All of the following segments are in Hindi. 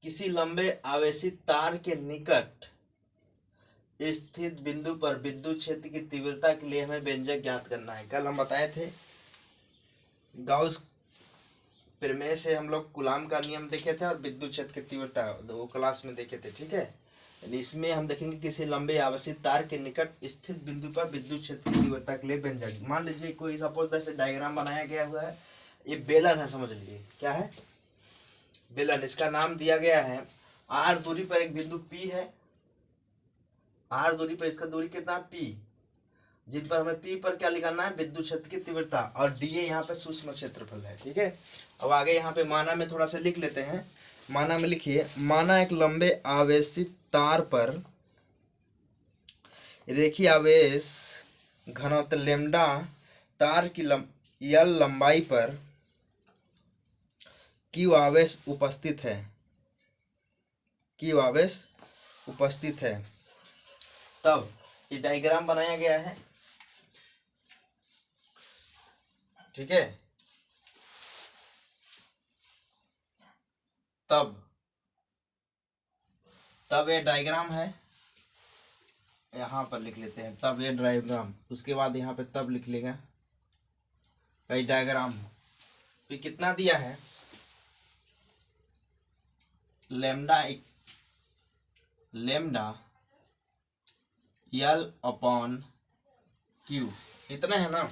किसी लंबे आवेशित तार के निकट स्थित बिंदु पर विद्युत क्षेत्र की तीव्रता के लिए हमें व्यंजक ज्ञात करना है। कल हम बताए थे गाउस प्रमेय से हम लोग कूलाम का नियम देखे थे और विद्युत क्षेत्र की तीव्रता वो क्लास में देखे थे, ठीक है। इसमें हम देखेंगे किसी लंबे आवेशित तार के निकट स्थित बिंदु पर विद्युत क्षेत्र की तीव्रता के लिए व्यंजक। मान लीजिए कोई सपोज जैसे डायग्राम बनाया गया हुआ है, ये बेलन है, समझ लीजिए क्या है, बेलन। इसका नाम दिया गया है आर दूरी पर एक बिंदु पी है, आर दूरी पर इसका दूरी कितना पी, जिन पर हमें पी पर क्या लिखाना है, विद्युत क्षेत्र की तीव्रता, और डी ए यहाँ पे सूक्ष्म क्षेत्रफल है, ठीक है। अब आगे यहाँ पे माना में थोड़ा सा लिख लेते हैं। माना में लिखिए, माना एक लंबे आवेशित तार पर रेखीय आवेश घनत्व लेम्डा तार की यल लंबाई पर क्यू आवेश उपस्थित है, क्यू आवेश उपस्थित है। तब ये डायग्राम बनाया गया है, ठीक है। तब ये डायग्राम है, यहाँ पर लिख लेते हैं तब ये डायग्राम, उसके बाद यहाँ पे तब लिख लेगा कई डायग्राम। तो कितना दिया है, लेम्डा यल अपॉन क्यू, इतना है ना।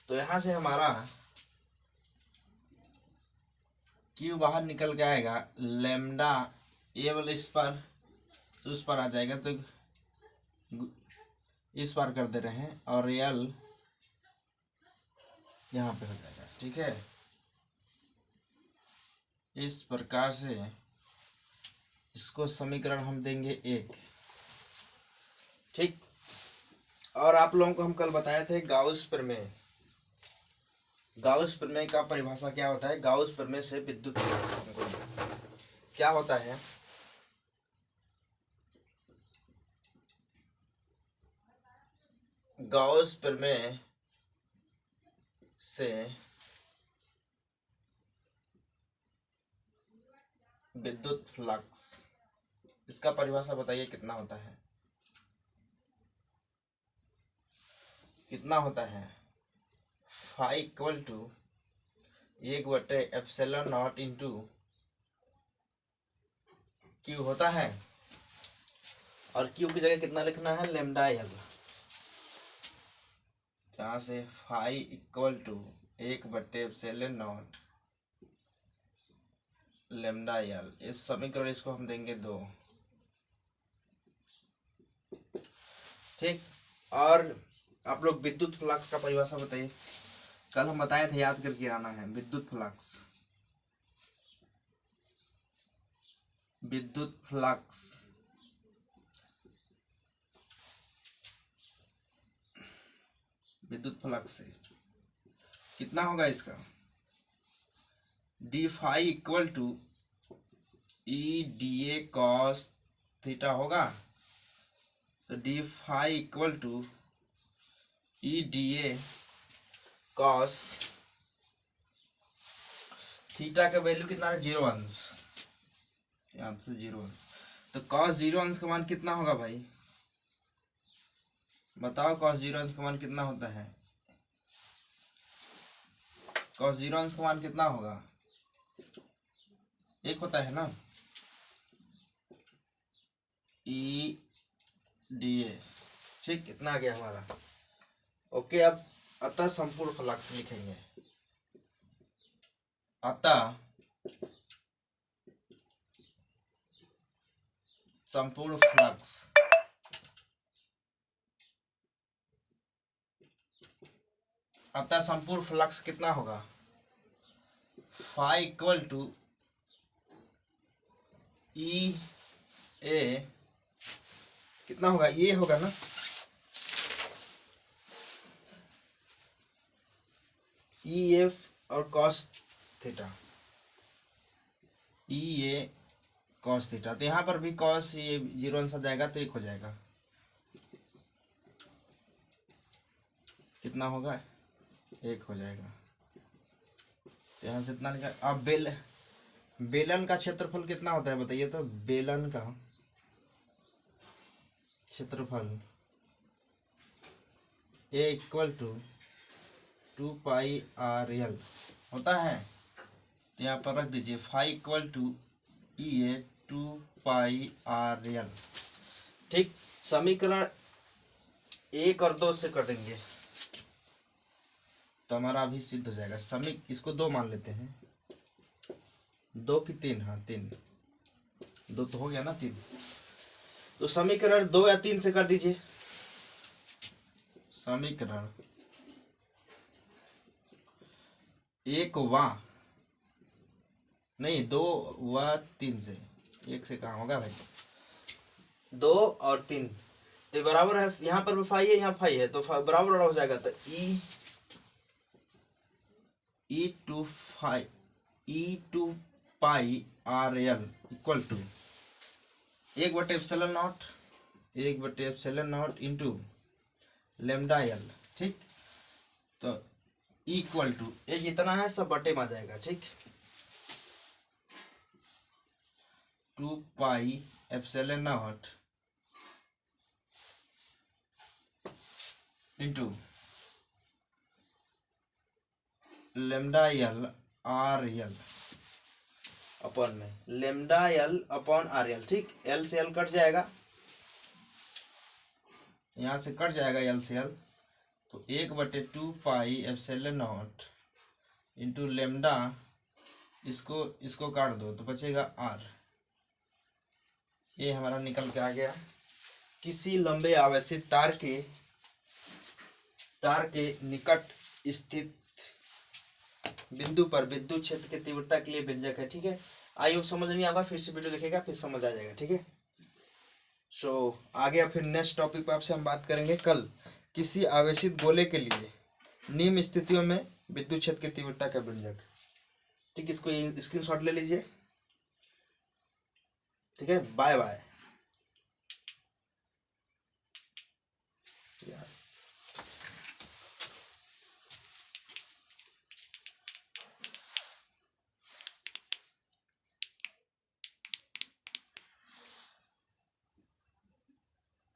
तो यहां से हमारा क्यू बाहर निकल के आएगा, लेम्डा ये वाला इस पर तो उस पर आ जाएगा, तो इस पर कर दे रहे हैं, और यल यहाँ पे हो जाएगा, ठीक है। इस प्रकार से इसको समीकरण हम देंगे 1, ठीक। और आप लोगों को हम कल बताए थे गाउस प्रमेय, गाउस प्रमेय का परिभाषा क्या होता है, गाउस प्रमेय से विद्युत क्या होता है। गाउस प्रमेय से विद्युत फ्लक्स, इसका परिभाषा बताइए कितना होता है, कितना होता है। Phi equal to 1/ε0 into q होता है, और क्यू की जगह कितना लिखना है, लेम्डा यल। यहाँ से फाई इक्वल टू 1/ε0 लेम्डा यल, इस समीकरण इसको हम देंगे 2, ठीक। और आप लोग विद्युत फ्लक्स का परिभाषा बताइए, कल हम बताए थे, याद करके आना है। विद्युत फ्लक्स, विद्युत फ्लक्स विद्युत फ्लक्स से कितना होगा इसका, D phi equal to E D A cos theta होगा। तो D phi equal to E D A cos theta का वैल्यू कितना है, 0 अंश, यहाँ से 0 अंश। तो कॉस 0 अंश का मान कितना होगा भाई, बताओ। कॉस 0 अंश का मान कितना होता है, कॉस 0 अंश का मान कितना होगा, 1 होता है ना। ई डी ए, ठीक, कितना आ गया हमारा, ओके। अब अतः संपूर्ण फ्लक्स लिखेंगे, अतः संपूर्ण फ्लक्स, अतः संपूर्ण फ्लक्स कितना होगा, फाई इक्वल टू ई ए, कितना होगा, ये होगा ना, ई एफ और कॉस थीटा, ई ए कॉस थीटा। तो यहाँ पर भी कॉस ये 0 अंश आ जाएगा, तो 1 हो जाएगा, कितना होगा, 1 हो जाएगा। तो यहाँ से इतना निकाल। अब बेलन का क्षेत्रफल कितना होता है बताइए तो। बेलन का क्षेत्रफल ए इक्वल टू 2πr_l होता है। तो यहाँ पर रख दीजिए phi equal to E 2πr_l। ठीक, समीकरण 1 और 2 से कर देंगे तो हमारा अभी सिद्ध हो जाएगा। इसको 2 मान लेते हैं। 2 की 3, हाँ 3, 2 तो हो गया ना 3। तो समीकरण 2 या 3 से कर दीजिए। समीकरण 1 व नहीं 2 व 3 से, 1 से कहाँ होगा भाई। 2 और 3 तो बराबर है। यहाँ पर भी फाई है, यहाँ फाई है, तो बराबर हो जाएगा। तो E2πr_l equal to 1/ε0 into lambda l. ठीक, तो इक्वल टू ये जितना है सब बटे में आ जाएगा। ठीक, 2πε0 into lambda l r l upon में lambda l upon r l. ठीक, एल से एल कट जाएगा, यहाँ से कट जाएगा एल से एल, तो 1/2πε0 इंटू लेमडा, इसको काट दो तो बचेगा आर। ये हमारा निकल के आ गया। किसी लंबे आवेशित तार के निकट स्थित बिंदु पर विद्युत क्षेत्र की तीव्रता के लिए व्यंजक है। ठीक है, आई होप समझ नहीं आगा, फिर से वीडियो देखेगा फिर समझ आ जाएगा। ठीक है, सो आगे फिर नेक्स्ट टॉपिक पर आपसे हम बात करेंगे कल। किसी आवेशित गोले के लिए निम्न स्थितियों में विद्युत क्षेत्र की तीव्रता का व्यंजक। ठीक, इसको स्क्रीनशॉट ले लीजिए। ठीक है, बाय बाय।